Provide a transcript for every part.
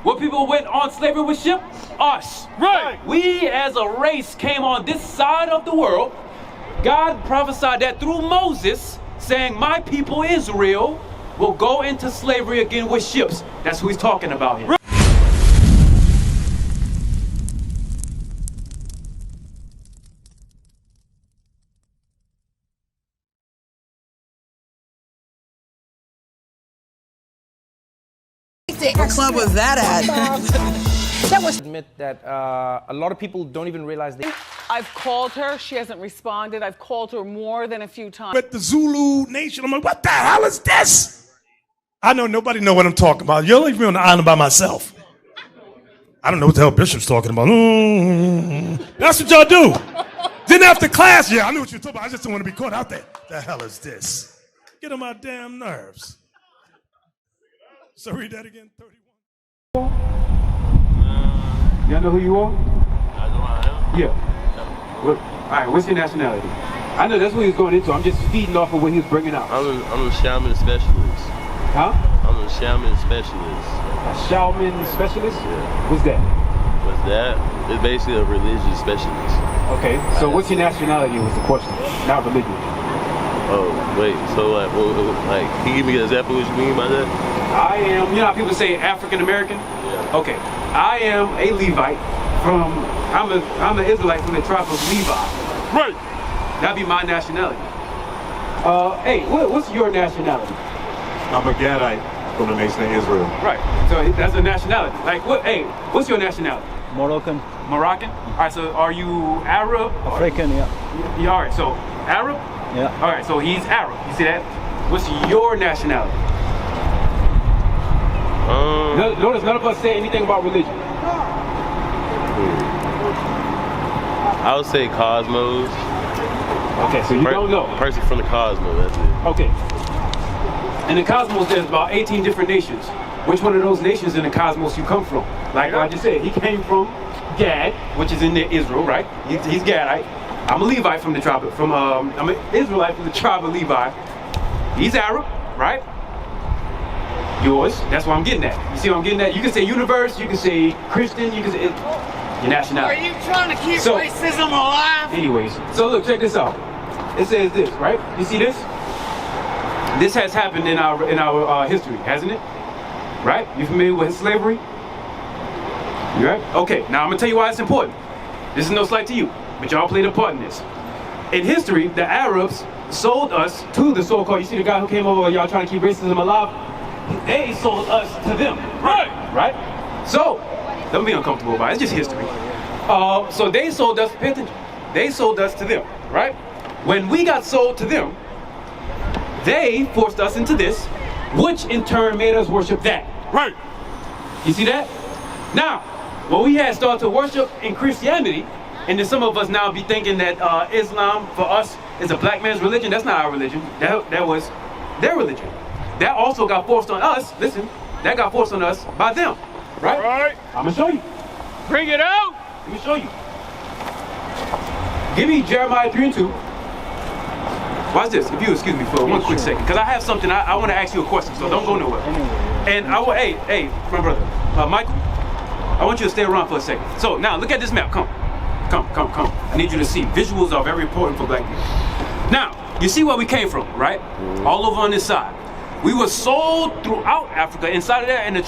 What people went on slavery with ship? Us. Right. We as a race came on this side of the world. God prophesied that through Moses, saying, my people Israel will go into slavery again with ships. That's who he's talking about here. What club was that at? That was admit that a lot of people don't even realize they. I've called her. She hasn't responded. I've called her more than a few times. With the Zulu Nation, I'm like, what the hell is this? I know nobody know what I'm talking about. You'll leave me on the island by myself. I don't know what the hell Bishop's talking about. That's what y'all do. Then after class, yeah, I knew what you were talking about. I just didn't want to be caught out there. The hell is this? Get on my damn nerves. So read that again, 31. Y'all know who you are? I know I am. Yeah. All right, what's your nationality? I know that's what he was going into. I'm just feeding off of what he was bringing out. I'm a shaman specialist. Huh? I'm a shaman specialist. A shaman specialist? Yeah. What's that? What's that? It's basically a religious specialist. Okay, so what's your nationality was the question, not religion. Oh, wait, so like, can you give me an example of what you mean by that? I am, you know how people say African American? Yeah. Okay, I am a Levite from, I'm an Israelite from the tribe of Levi. Right. That'd be my nationality. Hey, what's your nationality? I'm a Gadite from the nation of Israel. Right, so that's a nationality. Like, hey, what's your nationality? Moroccan. Moroccan? All right, so are you Arab? African, yeah. Yeah, all right, so Arab? Yeah. All right, so he's Arab. You see that? What's your nationality? Notice none of us say anything about religion. I would say cosmos. Okay, so you don't know. Person from the cosmos, that's it. Okay. In the cosmos, there's about 18 different nations. Which one of those nations in the cosmos you come from? Like I just said, he came from Gad, which is in Israel, right? He's Gadite. I'm a Levite from the tribe I'm an Israelite from the tribe of Levi. He's Arab, right? Yours, that's what I'm getting at. You see what I'm getting at? You can say universe, you can say Christian, you can say your nationality. Are you trying to keep racism alive? Anyways, so look, check this out. It says this, right? You see this? This has happened in our history, hasn't it? Right? You familiar with slavery? You right? Okay, now I'm gonna tell you why it's important. This is no slight to you, but y'all played a part in this. In history, the Arabs sold us to the so-called, you see the guy who came over, y'all trying to keep racism alive? They sold us to them. Right. Right? So, don't be uncomfortable about it, it's just history. So they sold us, pay attention, they sold us to them, right? When we got sold to them, they forced us into this, which in turn made us worship that. Right. You see that? Now, when we had started to worship in Christianity, and then some of us now be thinking that Islam for us is a black man's religion. That's not our religion. That was their religion. That also got forced on us. Listen, that got forced on us by them. Right? Right. I'm gonna show you. Bring it out. Let me show you. Give me Jeremiah 3:2. Watch this, if you excuse me for one quick second, because I have something I want to ask you a question, so don't go nowhere. And hey, my brother, Michael, I want you to stay around for a second. So now look at this map. Come. I need you to see. Visuals are very important for black people. Now, you see where we came from, right? All over on this side. We were sold throughout Africa, inside of there, in the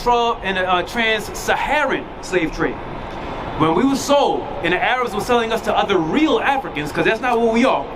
trans-Saharan slave trade. When we were sold, and the Arabs were selling us to other real Africans, because that's not what we are.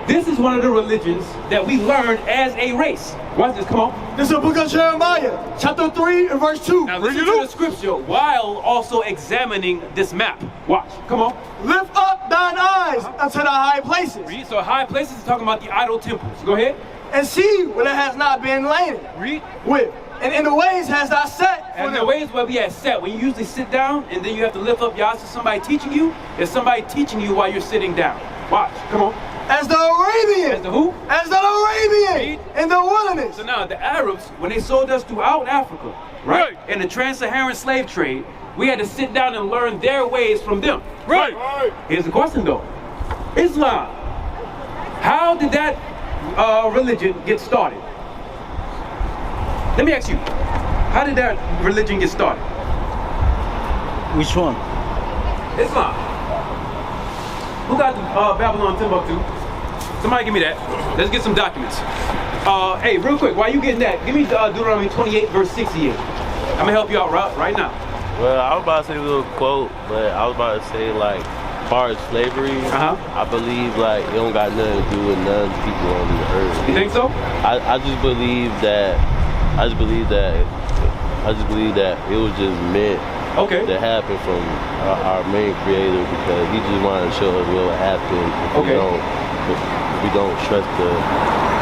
This is one of the religions that we learned as a race. Watch this, come on. This is the book of Jeremiah, chapter 3 and verse 2. Now listen to the scripture while also examining this map. Watch, come on. Lift up thine eyes unto the high places. Read. So high places is talking about the idol temples. Go ahead. And see where it has not been lain. Read. With. And in the ways has thou set. And the ways where we had set, when you usually sit down and then you have to lift up your eyes to somebody teaching you, there's somebody teaching you while you're sitting down. Watch, come on. As the Arabian. As the who? As the Arabian. In the wilderness. So now the Arabs, when they sold us throughout Africa, right? In the trans-Saharan slave trade, we had to sit down and learn their ways from them. Right. Here's the question though. Islam. How did that religion get started? Let me ask you. How did that religion get started? Which one? Islam. Who got the Babylon Timbuktu? Somebody give me that. Let's get some documents. Hey, real quick, while you getting that, give me Deuteronomy 28, verse 68. I'm gonna help you out right now. Well, I was about to say a little quote, but I was about to say like, as far as slavery, I believe like it don't got nothing to do with none of the people on the earth. You think so? I just believe that. I just believe that it was just meant to happen from our main creator, because he just wanted to show us what would happen if we don't trust the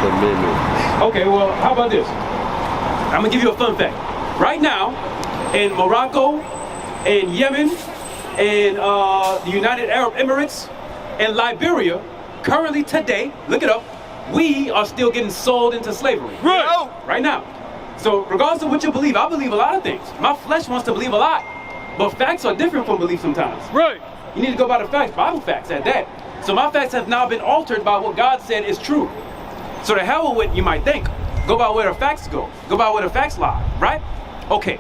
commitments. Okay, well, how about this? I'm gonna give you a fun fact. Right now, in Morocco, in Yemen, in the United Arab Emirates, and Liberia, currently today, look it up, we are still getting sold into slavery. Right now. So regardless of what you believe, I believe a lot of things. My flesh wants to believe a lot, but facts are different from belief sometimes. You need to go by the facts, Bible facts at that. So my facts have now been altered by what God said is true. So the hell with what you might think. Go by where the facts go. Go by where the facts lie, right? Okay.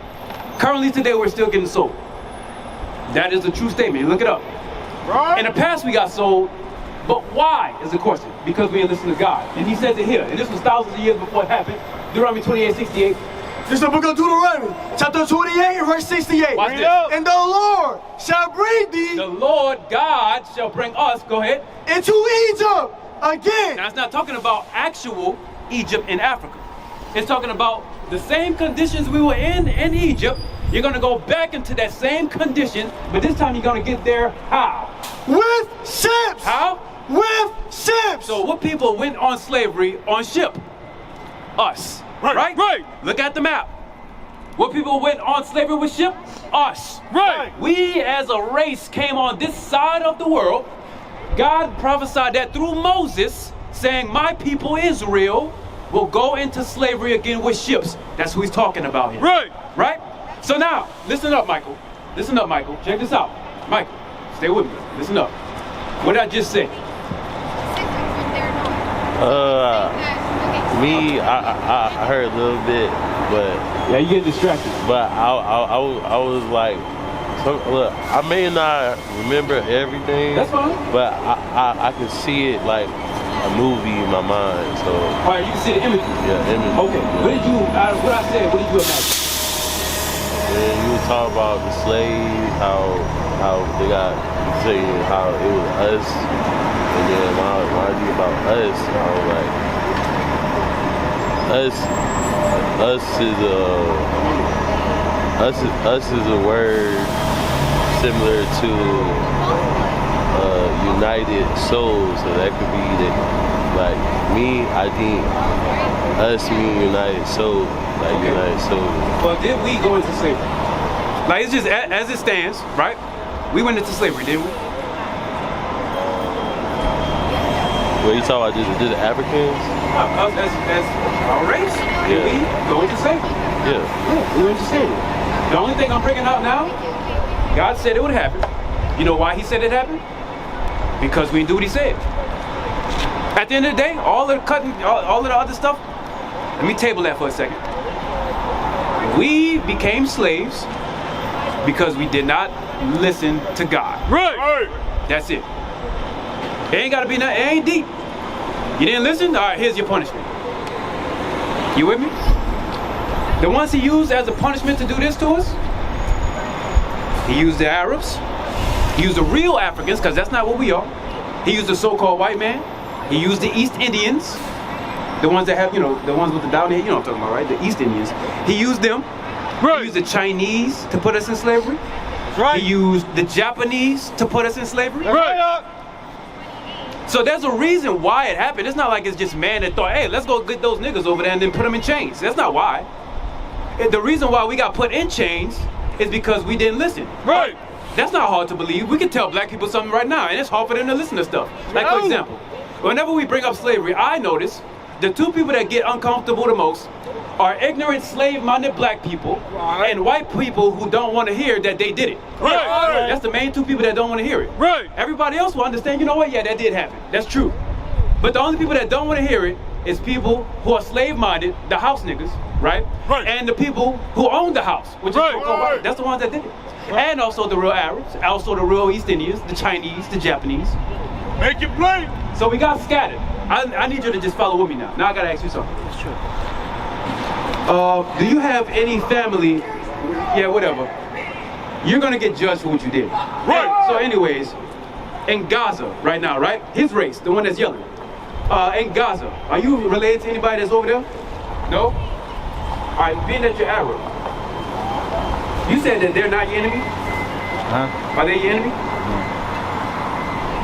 Currently today we're still getting sold. That is a true statement. Look it up. In the past we got sold, but why is the question? Because we didn't listen to God. And he says it here, and this was thousands of years before it happened. Deuteronomy 28:68. This is the book of Deuteronomy, chapter 28 and verse 68. Watch this. And the Lord shall bring thee. The Lord God shall bring us, go ahead. Into Egypt again. Now it's not talking about actual Egypt in Africa. It's talking about the same conditions we were in Egypt. You're gonna go back into that same condition, but this time you're gonna get there how? With ships. How? With ships. So what people went on slavery on ship? Us. Right? Look at the map. What people went on slavery with ship? Us. We as a race came on this side of the world. God prophesied that through Moses, saying, my people Israel will go into slavery again with ships. That's who he's talking about here. Right? So now, listen up, Michael. Listen up, Michael. Check this out. Michael, stay with me. Listen up. What did I just say? I heard a little bit, but yeah, you get distracted. But I was like, look, I may not remember everything. That's fine. But I can see it like a movie in my mind. So. All right, you can see the imagery. Yeah, imagery. Okay. Yeah. What did you? What I said? What did you imagine? And you were talking about the slaves, how they got saying how it was us, and then when I reminded you about us, I was like, us is a word similar to united souls, so that could be that, like me, I think us mean united soul, like united soul. Well, did we go into slavery? Like, it's just as it stands, right? We went into slavery, didn't we? What you talking about, just the Africans? Us as our race, Yeah. we go into slavery. Yeah. We went into slavery. The only thing I'm bringing out now, God said it would happen. You know why he said it happened? Because we didn't do what he said. At the end of the day, all of the other stuff, let me table that for a second. We became slaves because we did not listen to God. That's it. It ain't gotta be nothing, it ain't deep. You didn't listen? All right, here's your punishment. You with me? The ones he used as a punishment to do this to us, he used the Arabs, he used the real Africans, because that's not what we are. He used the so-called white man, he used the East Indians, the ones that have, the ones with the down here, you know what I'm talking about, right? The East Indians. He used them. He used the Chinese to put us in slavery. He used the Japanese to put us in slavery. So there's a reason why it happened. It's not like it's just man that thought, hey, let's go get those niggas over there and then put them in chains. That's not why. The reason why we got put in chains is because we didn't listen. That's not hard to believe. We can tell black people something right now, and it's hard for them to listen to stuff. Like, for example, whenever we bring up slavery, I notice the two people that get uncomfortable the most are ignorant, slave-minded black people and white people who don't want to hear that they did it. That's the main two people that don't want to hear it. Everybody else will understand, you know what, yeah, that did happen. That's true. But the only people that don't want to hear it is people who are slave-minded, the house niggas, right? Right. And the people who owned the house, which is Right. that's the ones that did it. And also the real Arabs, also the real East Indians, the Chinese, the Japanese. Make it plain. So we got scattered. I need you to just follow with me now. Now I gotta ask you something. Sure. Do you have any family? Yeah, whatever. You're gonna get judged for what you did. Right. So anyways, in Gaza right now, right? His race, the one that's yelling. In Gaza, are you related to anybody that's over there? No? All right, being that you're Arab, you said that they're not your enemy? Huh? Are they your enemy?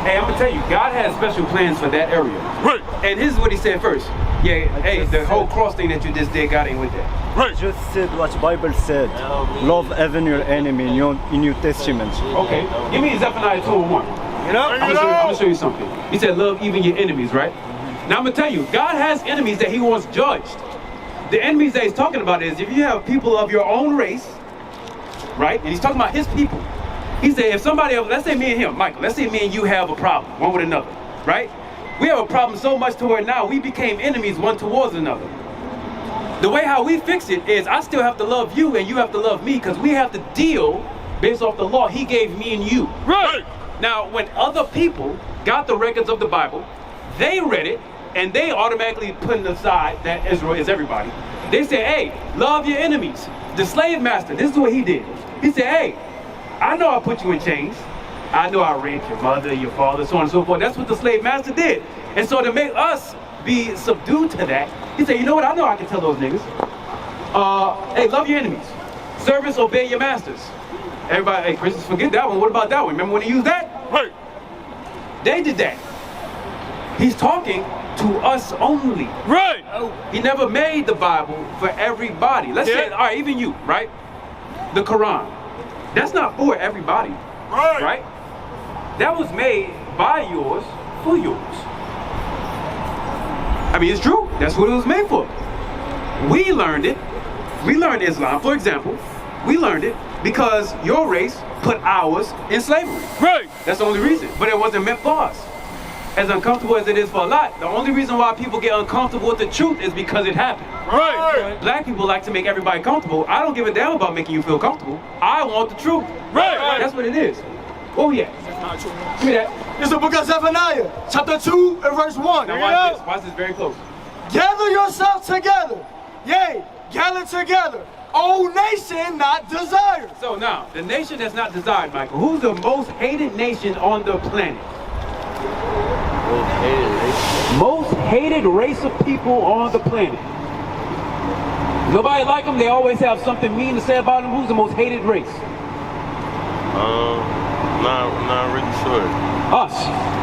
Hey, I'm gonna tell you, God has special plans for that area. Right. And this is what he said first. Yeah, hey, the whole cross thing that you just did, God ain't with that. Right. Just said what Bible said. Love even your enemy in New Testament. Okay, give me Zephaniah 2:1. You know? I'm gonna show you something. He said, love even your enemies, right? Now I'm gonna tell you, God has enemies that he wants judged. The enemies that he's talking about is if you have people of your own race, right? And he's talking about his people. He said, if somebody else, let's say me and him, Michael, let's say me and you have a problem, one with another, right? We have a problem so much to where now we became enemies one towards another. The way how we fix it is I still have to love you and you have to love me because we have to deal based off the law he gave me and you. Right. Now, when other people got the records of the Bible, they read it and they automatically put aside that Israel is everybody. They said, hey, love your enemies. The slave master, this is what he did. He said, hey, I know I put you in chains. I know I raped your mother, your father, so on and so forth. That's what the slave master did. And so to make us be subdued to that, he said, you know what? I know I can tell those niggas. Hey, love your enemies. Servants, obey your masters. Everybody, hey, Christians, forget that one. What about that one? Remember when he used that? Right. They did that. He's talking to us only. Right. He never made the Bible for everybody. Let's say, all right, even you, right? The Quran. That's not for everybody. Right. Right? That was made by yours for yours. I mean, it's true. That's what it was made for. We learned it. We learned Islam, for example. We learned it because your race put ours in slavery. Right. That's the only reason. But it wasn't meant for us. As uncomfortable as it is for a lot, the only reason why people get uncomfortable with the truth is because it happened. Right. Black people like to make everybody comfortable. I don't give a damn about making you feel comfortable. I want the truth. Right. That's what it is. Oh yeah. Give me that. It's the book of Zephaniah, chapter 2 and verse 1. Now watch this. Watch this very close. Gather yourselves together. Yea, gather together. O nation not desired. So now, the nation that's not desired, Michael, who's the most hated nation on the planet? Most hated race of people on the planet. Nobody like them. They always have something mean to say about them. Who's the most hated race? Not really sure. Us.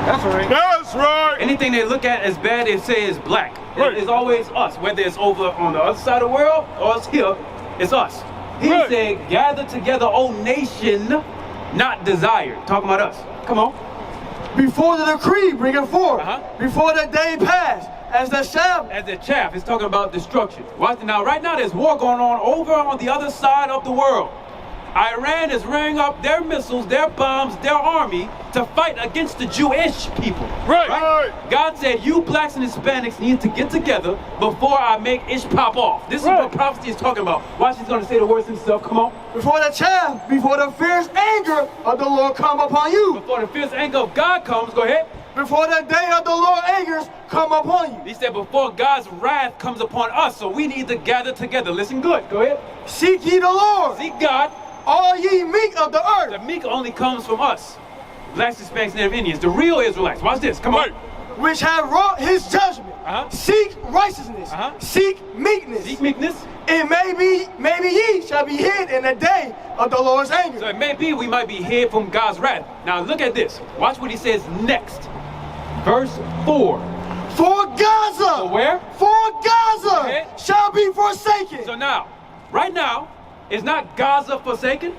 That's right. That's right. Anything they look at as bad, they say is black. Right. It's always us. Whether it's over on the other side of the world or it's here, it's us. He Right. said, gather together, O nation, not desired. Talking about us. Come on. Before the decree bringeth forth, Uh-huh. before the day pass, as the shaft. As the chaff, it's talking about destruction. Watch it now. Right now, there's war going on over on the other side of the world. Iran is rearing up their missiles, their bombs, their army to fight against the Jewish people. Right. God said, you blacks and Hispanics need to get together before I make Ish pop off. This is what prophecy is talking about. Watch, he's going to say the words himself. Come on. Before the chaff, before the fierce anger of the Lord come upon you. Before the fierce anger of God comes, go ahead. Before the day of the Lord angers come upon you. He said, before God's wrath comes upon us, so we need to gather together. Listen good. Go ahead. Seek ye the Lord, Seek God. all ye meek of the The earth, meek only comes from us. Blacks, Hispanics, Native Indians, the real Israelites. Watch this. Come on. which have wrought his judgment. Uh-huh. Seek righteousness. Uh-huh. Seek meekness. Seek meekness. And maybe ye shall be hid in the day of the Lord's anger. So it may be we might be hid from God's wrath. Now look at this. Watch what he says next. Verse 4. For Gaza. So where? For Gaza Okay. shall be forsaken. So now, right now, is not Gaza forsaken?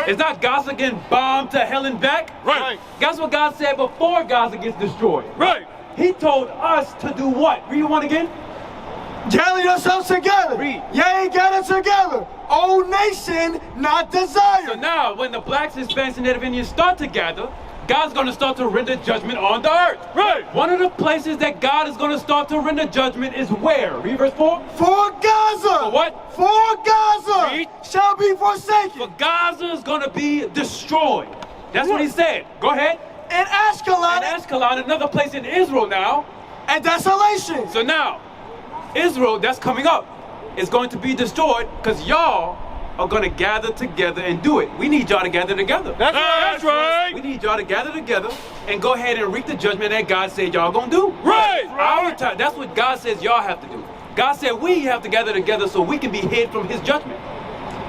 It's not Gaza getting bombed to hell and back? Right. That's what God said before Gaza gets destroyed. Right. He told us to do what? Read one again. Gather yourselves together. Read. Yea, gather together. O nation not So desired. now, when the blacks, Hispanics, and Native Indians start to gather, God's going to start to render judgment on the earth. Right. One of the places that God is going to start to render judgment is where? Read verse 4. For Gaza. For what? For Gaza Read. shall be forsaken. For Gaza is going to be destroyed. That's what he said. Go ahead. And Ashkelon. And Ashkelon, another place in Israel now. And desolation. So now, Israel, that's coming up, is going to be destroyed because y'all are going to gather together and do it. We need y'all to gather together. That's right. We need y'all to gather together and go ahead and reap the judgment that God said y'all gonna do. Right. Our time, that's what God says y'all have to do. God said we have to gather together so we can be hid from his judgment.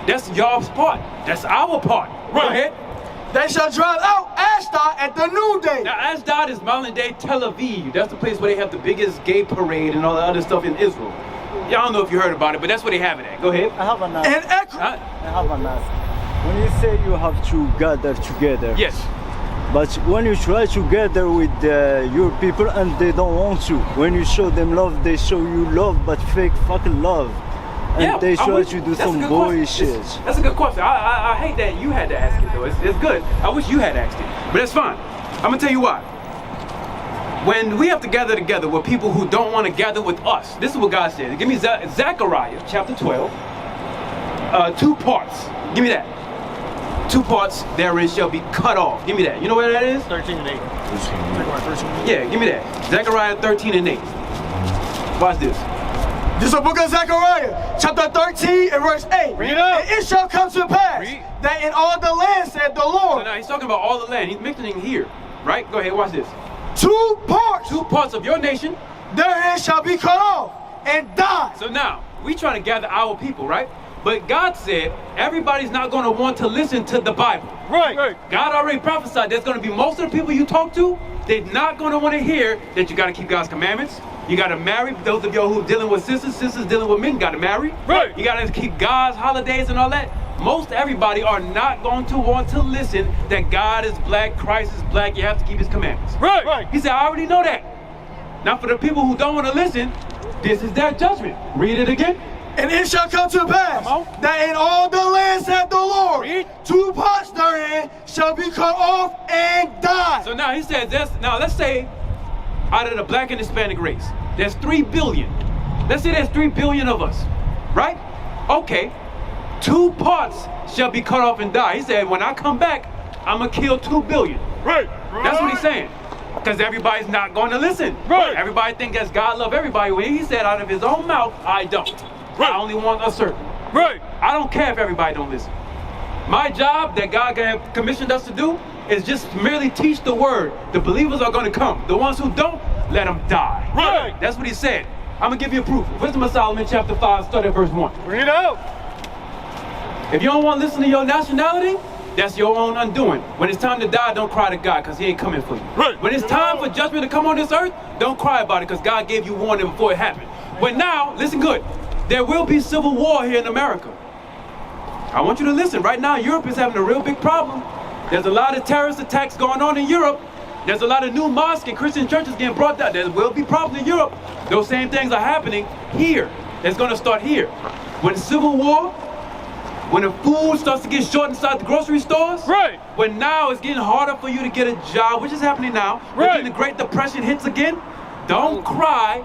That's y'all's part. That's our part. Right. Go ahead. They shall drive out Ashdod at the noonday. Now, Ashdod is modern day Tel Aviv. That's the place where they have the biggest gay parade and all the other stuff in Israel. Y'all don't know if you heard about it, but that's where they have it at. Go ahead. I have an ask. And Ekron. I have an ask. When you say you have to gather together, Yes. but when you try to gather with your people and they don't want to, when you show them love, they show you love, but fake fucking love. And Yeah, they I'm try with to you. do That's a some good boy question. shit. That's a good question. I hate that you had to ask it though. It's good. I wish you had asked it, but that's fine. I'm gonna tell you why. When we have to gather together with people who don't want to gather with us, this is what God said. Give me Zechariah chapter 12. 2 parts. Give me that. 2 parts therein shall be cut off. Give me that. You know where that is? 13 and 8. Yeah, give me that. Zechariah 13 and 8. Watch this. This is the book of Zechariah, chapter 13 and verse 8. Read up. And it shall come to pass Read. that in all the land, said the So Lord, now he's talking about all the land. He's mentioning here, right? Go ahead, watch this. 2 parts 2 parts of your nation. therein shall be cut off and die. So now, we trying to gather our people, right? But God said everybody's not going to want to listen to the Bible. Right. God already prophesied there's going to be most of the people you talk to, they're not going to want to hear that you got to keep God's commandments. You got to marry. Those of y'all who dealing with sisters dealing with men, got to marry. Right. You got to keep God's holidays and all that. Most everybody are not going to want to listen that God is black, Christ is black, you have to keep his commandments. Right. He said, I already know that. Now for the people who don't want to listen, this is their judgment. Read it again. And it shall come to pass that in all the land, said the Lord, Read. 2 parts therein shall be cut off and die. So now he says, now let's say out of the black and Hispanic race, there's 3 billion. Let's say there's 3 billion of us, right? Okay, 2 parts shall be cut off and die. He said, when I come back, I'm gonna kill 2 billion. Right. That's what he's saying. Because everybody's not going to listen. Right. Everybody thinks that God love everybody. When he said out of his own mouth, I don't. Right. I only want a certain. Right. I don't care if everybody don't listen. My job that God commissioned us to do is just merely teach the word. The believers are going to come. The ones who don't, let them die. Right. That's what he said. I'm going to give you a proof. Wisdom of Solomon chapter 5, start at verse 1. Read out. If you don't want to listen to your nationality, that's your own undoing. When it's time to die, don't cry to God because he ain't coming for you. Right. When it's time for judgment to come on this earth, don't cry about it because God gave you warning before it happened. But now, listen good. There will be civil war here in America. I want you to listen. Right now, Europe is having a real big problem. There's a lot of terrorist attacks going on in Europe. There's a lot of new mosques and Christian churches getting brought down. There will be problems in Europe. Those same things are happening here. It's going to start here. When civil war, when the food starts to get short inside the grocery stores, Right. when now it's getting harder for you to get a job, which is happening now, Right. when the Great Depression hits again, don't cry,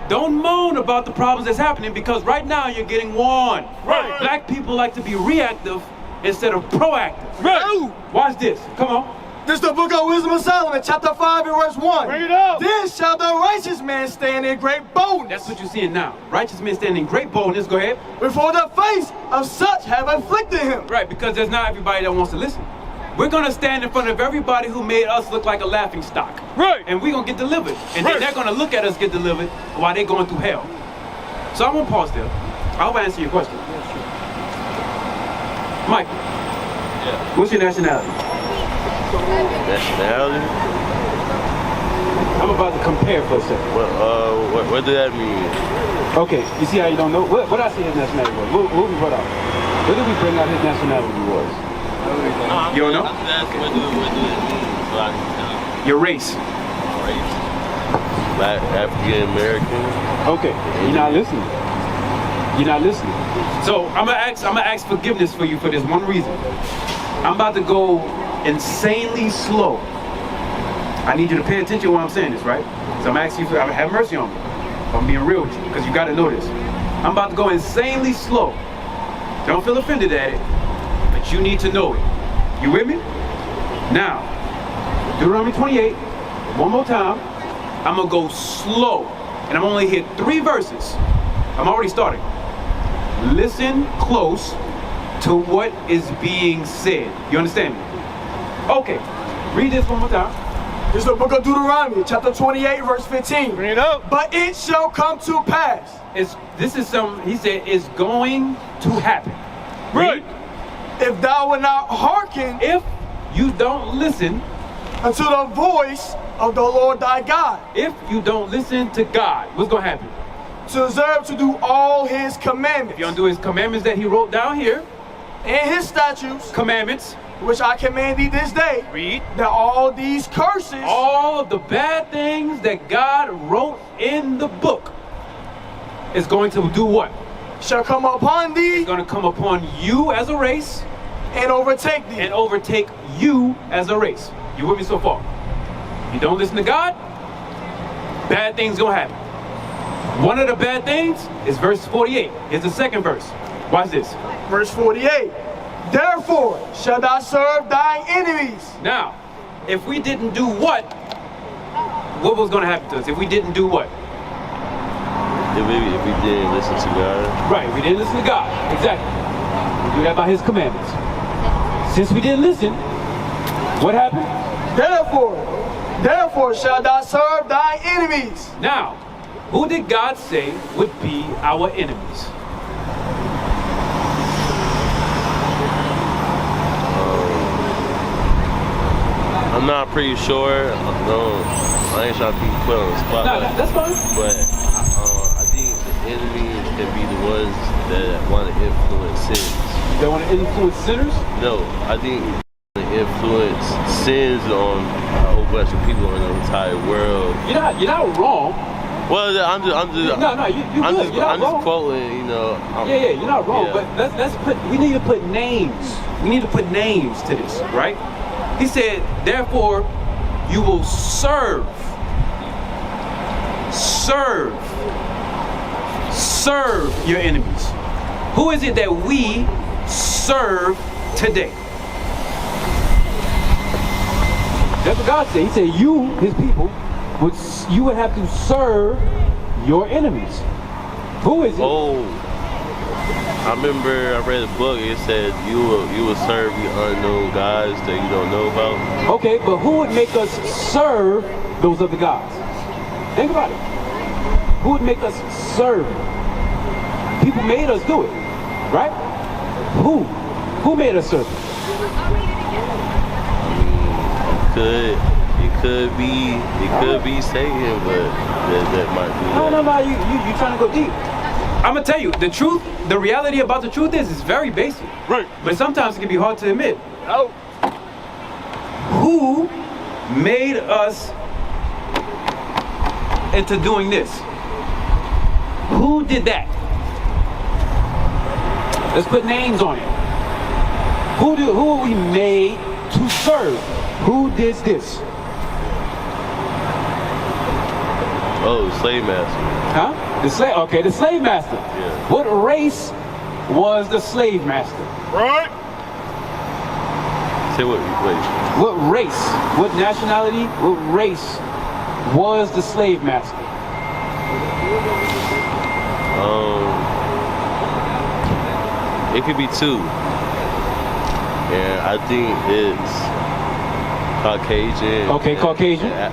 don't moan about the problems that's happening because right now you're getting warned. Right. Black people like to be reactive instead of proactive. Right. Watch this, come on. This is the book of Wisdom of Solomon, chapter 5 and verse 1. Read out. Then shall the righteous man stand in great boldness That's what you're seeing now. Righteous men stand in great boldness, go ahead. before the face of such have afflicted him. Right, because there's not everybody that wants to listen. We're gonna stand in front of everybody who made us look like a laughing stock. Right. And we're gonna get delivered. And Right. then they're gonna look at us get delivered while they're going through hell. So I'm gonna pause there. I hope I answered your question. Michael, what's your nationality? Nationality? I'm about to compare for a second. What does that mean? Okay, you see how you don't know? What I see his nationality was? What we brought out? Where did we bring out his nationality was? You don't know? What does it mean? So I can tell. Your race. Race. Black, African American. Okay, you're not listening. You're not listening. So I'm gonna ask forgiveness for you for this one reason. I'm about to go insanely slow. I need you to pay attention when I'm saying this, right? So I'm asking you to have mercy on me. I'm being real with you, because you got to know this. I'm about to go insanely slow. Don't feel offended at it, but you need to know it. You with me? Now, Deuteronomy 28, one more time. I'm going to go slow, and I'm only hit 3 verses. I'm already starting. Listen close to what is being said. You understand me? Okay, read this one more time. This is the book of Deuteronomy, chapter 28, verse 15. Bring it up. But it shall come to pass. He said, it's going to happen. Right. If thou wilt not hearken. If you don't listen unto the voice of the Lord thy God. If you don't listen to God, what's going to happen? To observe to do all his commandments. If you don't do his commandments that he wrote down here. And his statutes. Commandments. Which I command thee this day. Read. That all these curses. All of the bad things that God wrote in the book is going to do what? Shall come upon thee. It's going to come upon you as a race. And overtake thee. And overtake you as a race. You with me so far? You don't listen to God, bad things going to happen. One of the bad things is verse 48. Here's the second verse. Watch this. Verse 48. Therefore shalt thou serve thine enemies. Now, if we didn't do what was going to happen to us? If we didn't do what? If we didn't listen to God. Right, we didn't listen to God. Exactly. We do that by his commandments. Since we didn't listen, what happened? Therefore shalt thou serve thy enemies. Now, who did God say would be our enemies? I'm not pretty sure. I ain't trying to be put on the spot. No, that's fine. But I think the enemies can be the ones that want to influence sins. They want to influence sinners? No, I think they influence sins on a whole bunch of people in the entire world. You're not wrong. Well, I'm just quoting, you know. Yeah, you're not wrong. Yeah. But we need to put names. We need to put names to this, right? He said, therefore, you will serve your enemies. Who is it that we serve today? That's what God said. He said, you, his people, you would have to serve your enemies. Who is it? Oh, I remember I read a book. It said you will serve the unknown gods that you don't know about. Okay, but who would make us serve those other gods? Think about it. Who would make us serve? People made us do it, right? Who made us serve? It could be Satan, but that might be. No. You trying to go deep. I'm gonna tell you the truth. The reality about the truth is very basic. Right. But sometimes it can be hard to admit. Oh. Who made us into doing this? Who did that? Let's put names on it. Who are we made to serve? Who did this? Oh, slave master. Huh? The slave master. Yeah. What race was the slave master? Right. Say what? Wait. What race? What nationality? What race was the slave master? It could be two. And I think it's Caucasian. Okay, Caucasian. And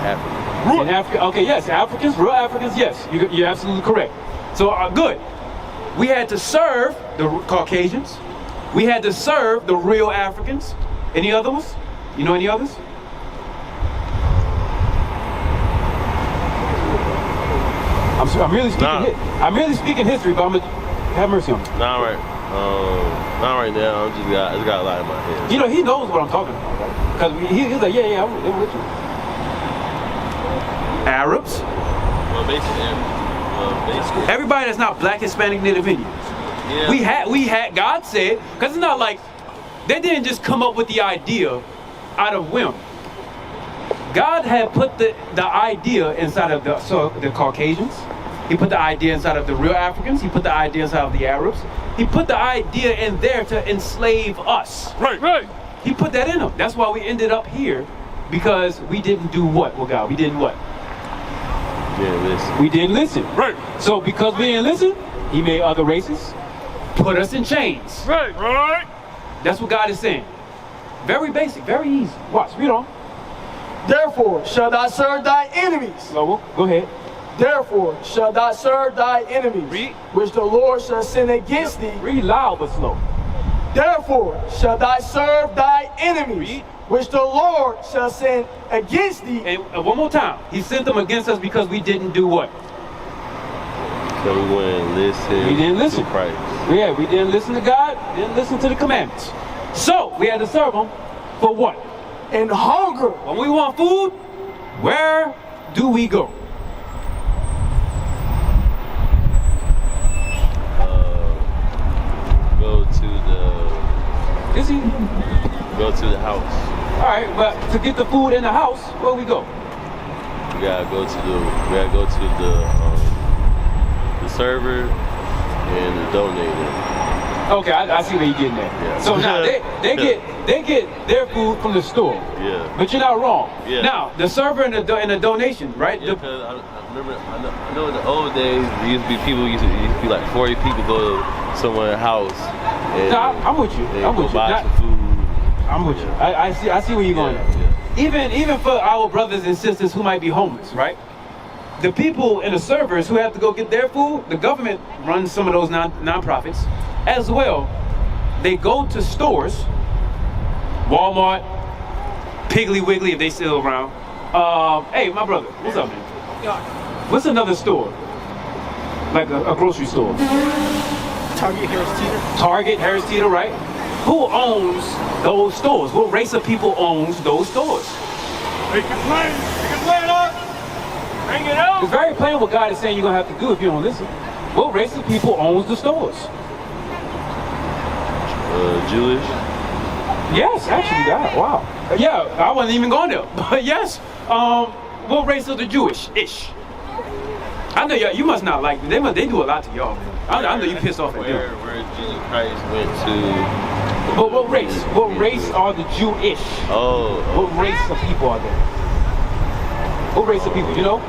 African. In Africa, okay, yes, Africans, real Africans, yes, you're absolutely correct. So, good. We had to serve the Caucasians. We had to serve the real Africans. Any other ones? You know any others? I'm really speaking history, but I'm gonna have mercy on me. Not right now. I just got a lot in my head. You know, he knows what I'm talking about, right? Because he's like, yeah, I'm with you. Arabs. Well, basically, everybody that's not black, Hispanic, Native Indians. Yeah. We had. God said, because it's not like They didn't just come up with the idea out of whim. God had put the idea inside of the Caucasians. He put the idea inside of the real Africans. He put the idea inside of the Arabs. He put the idea in there to enslave us. Right. He put that in them. That's why we ended up here, because we didn't do what? Well, God, we didn't what? Listen. We didn't listen. Right. So because we didn't listen, he made other races, put us in chains. Right. That's what God is saying. Very basic, very easy. Watch, read on. Therefore shall thou serve thy enemies. Slower, go ahead. Therefore shall thou serve thy enemies, Read. which the Lord shall send against thee. Read loud but slow. Therefore shall thou serve thy enemies, Read. which the Lord shall send against thee. And one more time. He sent them against us because we didn't do what? So we wouldn't listen. We didn't listen. to Christ. Yeah, we didn't listen to God, didn't listen to the commandments. So we had to serve them for what? And hunger. When we want food, where do we go? Go to the house. All right, but to get the food in the house, where we go? We gotta go to the server and the donator. Okay, I see where you're getting at. Yeah. So now they get their food from the store. Yeah. But you're not wrong. Yeah. Now the server and the donation, right? Yeah, because I know in the old days there used to be people used to be like 40 people go to someone's house. And I'm with you. I'm with you. Buy some food. I'm with you. I see where you're going. Yeah. Even for our brothers and sisters who might be homeless, right? The people and the servers who have to go get their food, the government runs some of those non-profits as well. They go to stores, Walmart, Piggly Wiggly if they still around. Hey, my brother, what's up, man? What's another store? Like a grocery store? Target, Harris Teeter, right? Who owns those stores? What race of people owns those stores? Make it plain. Make it plain, Art. Bring it out. It's very plain what God is saying you're going to have to do if you don't listen. What race of people owns the stores? Jewish. Yes, actually, God, wow. Yeah, I wasn't even going there. But yes, what race of the Jewish-ish? I know you must not like them. They do a lot to y'all, man. I know you pissed off at them. Where Jesus Christ went to. But what race? What race are the Jewish? Oh. What race of people are there? What race of people, you know?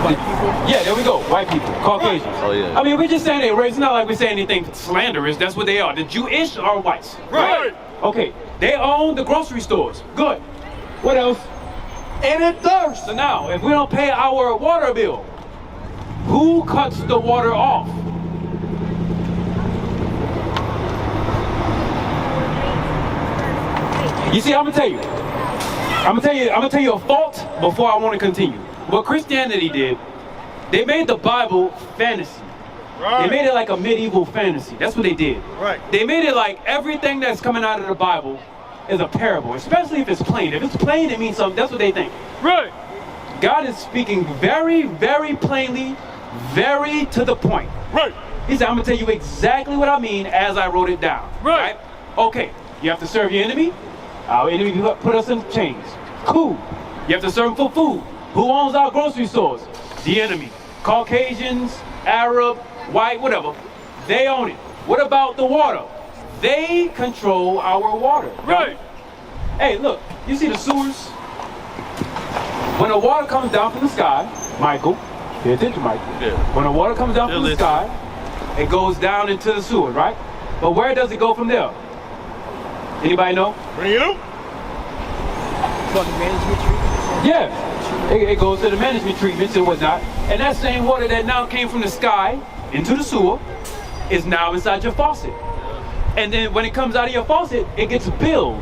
White people? Yeah, there we go. White people. Caucasians. Oh, yeah. I mean, we're just saying they race. It's not like we're saying anything slanderous. That's what they are. The Jewish are whites. Right. Okay. They own the grocery stores. Good. What else? And it thirsts. So now, if we don't pay our water bill, who cuts the water off? You see, I'm gonna tell you a fault before I want to continue. What Christianity did, they made the Bible fantasy. Right. They made it like a medieval fantasy. That's what they did. Right. They made it like everything that's coming out of the Bible is a parable, especially if it's plain. If it's plain, it means something. That's what they think. Right. God is speaking very, very plainly, very to the point. Right. He said, I'm going to tell you exactly what I mean as I wrote it down. Right. Okay, you have to serve your enemy. Our enemy put us in chains. Cool. You have to serve them for food. Who owns our grocery stores? The enemy. Caucasians, Arab, white, whatever. They own it. What about the water? They control our water. Right. Hey, look, you see the sewers? When the water comes down from the sky, Michael, pay attention, Michael. Yeah. When the water comes down from the sky, it goes down into the sewer, right? But where does it go from there? Anybody know? Bring it up. Yeah. It goes to the management treatments and whatnot. And that same water that now came from the sky into the sewer is now inside your faucet. And then when it comes out of your faucet, it gets billed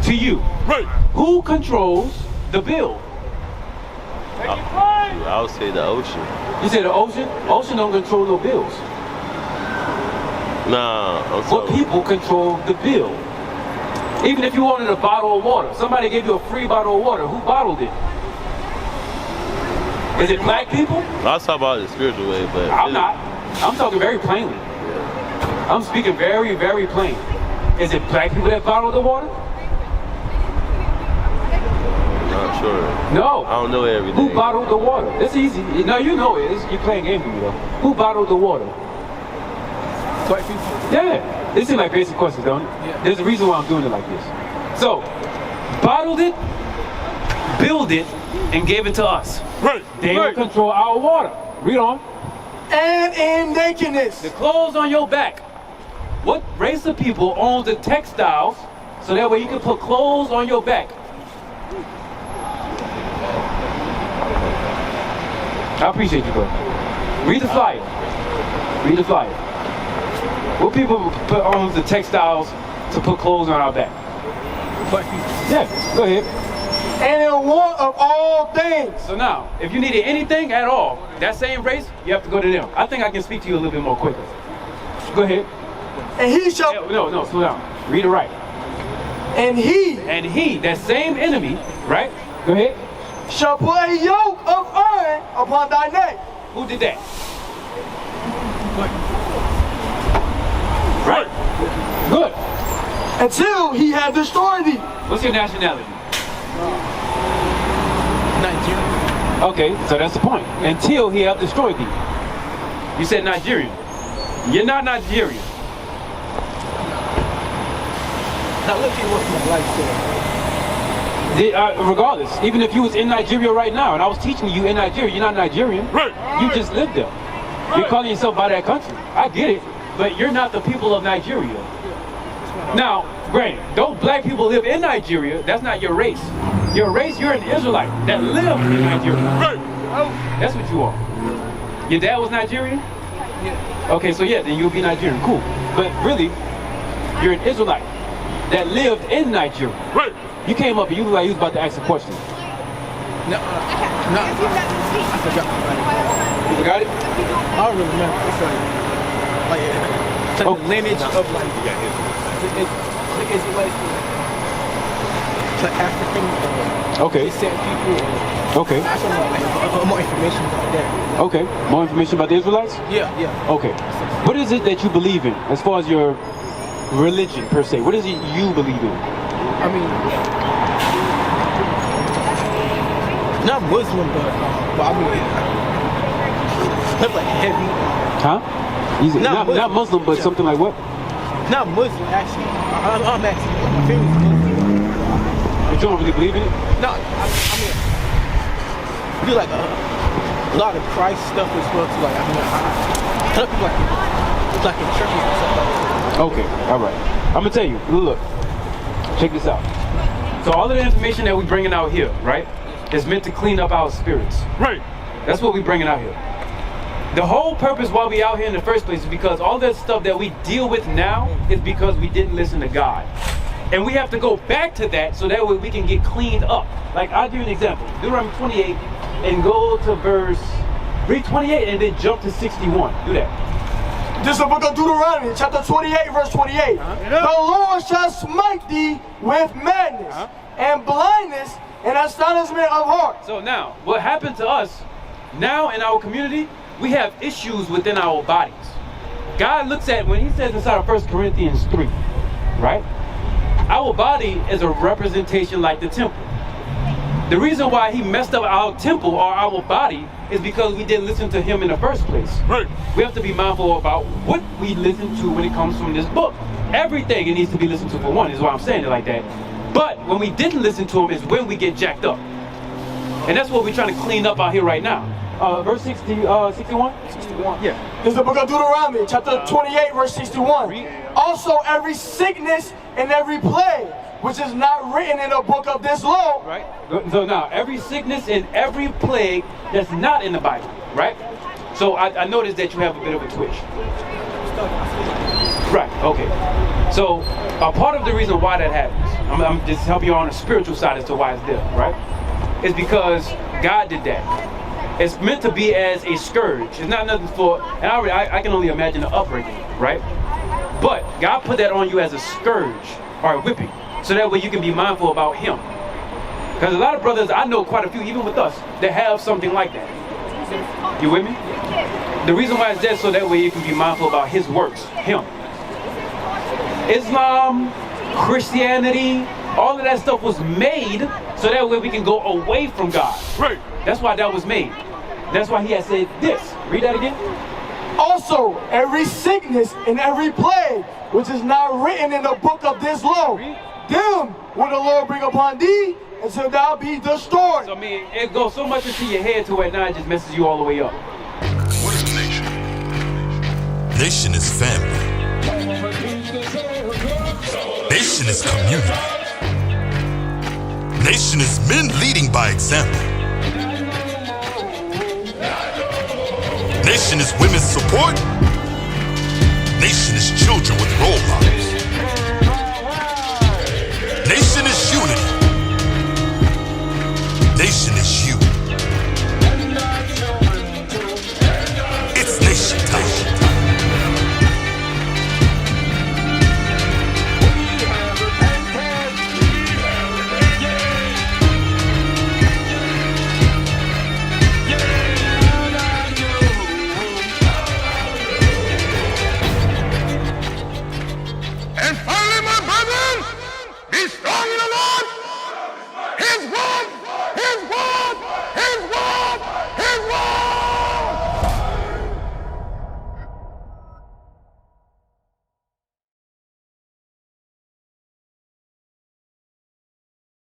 to you. Right. Who controls the bill? I would say the ocean. You say the ocean? Ocean don't control no bills. Nah. What people control the bill? Even if you wanted a bottle of water, somebody gave you a free bottle of water. Who bottled it? Is it black people? I was talking about the spiritual way, but I'm not. I'm talking very plainly. I'm speaking very, very plain. Is it black people that bottle the water? Not sure. No. I don't know everything. Who bottled the water? It's easy. No, you know it. You're playing games with me though. Who bottled the water? White people. Yeah. It seems like basic questions, don't it? Yeah. There's a reason why I'm doing it like this. So, bottled it, build it, and gave it to us. Right. They will control our water. Read on. And in nakedness. The clothes on your back. What race of people owns the textiles so that way you can put clothes on your back? I appreciate you, bro. Read the flyer. Read the flyer. What people owns the textiles to put clothes on our back? Yeah, go ahead. And in want of all things. So now, if you needed anything at all, that same race, you have to go to them. I think I can speak to you a little bit more quickly. Go ahead. And he shall. Yeah, no, slow down. Read it right. And he that same enemy, right? Go ahead. shall put a yoke of iron upon thy neck. Who did that? Right. Good. Until he had destroyed thee. What's your nationality? Nigeria. Okay, so that's the point. Until he have destroyed thee. You said Nigerian. You're not Nigerian. Now look at what my life said. Regardless, even if you was in Nigeria right now and I was teaching you in Nigeria, you're not Nigerian. Right. You just live there. You're calling yourself by that country. I get it, but you're not the people of Nigeria. Now, granted, those black people live in Nigeria. That's not your race. Your race, you're an Israelite that lives in Nigeria. Right. That's what you are. Your dad was Nigerian? Yeah. Okay, so yeah, then you'll be Nigerian. Cool. But really, you're an Israelite that lived in Nigeria. Right. You came up and you look like you was about to ask a question. No, I forgot. You forgot it? I don't really remember. It's like the lineage of like Israelites, like African, Okay. descent people. Okay. I don't know, like more information about that. Okay. More information about the Israelites? Yeah. Okay. What is it that you believe in as far as your religion per se? What is it you believe in? I mean, not Muslim, but I mean, like heavy. Huh? Not Muslim, but something like what? Not Muslim, actually. I'm actually, my family's Muslim. But you don't really believe in it? No, I mean, I do like a lot of Christ stuff as well too. Like, I mean, I tell people like in churches and stuff like that. Okay, all right. I'm gonna tell you. Look, check this out. So all of the information that we're bringing out here, right, is meant to clean up our spirits. Right. That's what we're bringing out here. The whole purpose why we out here in the first place is because all that stuff that we deal with now is because we didn't listen to God. And we have to go back to that so that way we can get cleaned up. Like, I'll give you an example. Deuteronomy 28 and go to read 28 and then jump to 61. Do that. This is the book of Deuteronomy, chapter 28, verse 28. The Lord shall smite thee with madness and blindness and astonishment of heart. So now, what happened to us, now in our community, we have issues within our bodies. God looks at, when he says inside of 1 Corinthians 3, right? Our body is a representation like the temple. The reason why he messed up our temple or our body is because we didn't listen to him in the first place. Right. We have to be mindful about what we listen to when it comes from this book. Everything it needs to be listened to for one, is why I'm saying it like that. But when we didn't listen to him is when we get jacked up. And that's what we're trying to clean up out here right now. Verse 61? 61. Yeah. This is the book of Deuteronomy, chapter 28, verse 61. Also, every sickness and every plague, which is not written in the book of this law. Right. So now, every sickness and every plague that's not in the Bible, right? So I noticed that you have a bit of a twitch. Right, okay. So a part of the reason why that happens, I'm just helping you on the spiritual side as to why it's there, right? Is because God did that. It's meant to be as a scourge. It's not nothing for, and I can only imagine the upbringing, right? But God put that on you as a scourge or a whipping, so that way you can be mindful about him. Because a lot of brothers, I know quite a few, even with us, that have something like that. You with me? The reason why it's there so that way you can be mindful about his works, him. Islam, Christianity, all of that stuff was made so that way we can go away from God. Right. That's why that was made. That's why he had said this. Read that again. Also, every sickness and every plague, which is not written in the book of this law, them will the Lord bring upon thee until thou be destroyed. So, I mean, it goes so much into your head to where now it just messes you all the way up. What is a nation? Nation is family. Nation is community. Nation is men leading by example. Nation is women's support. Nation is children with role models.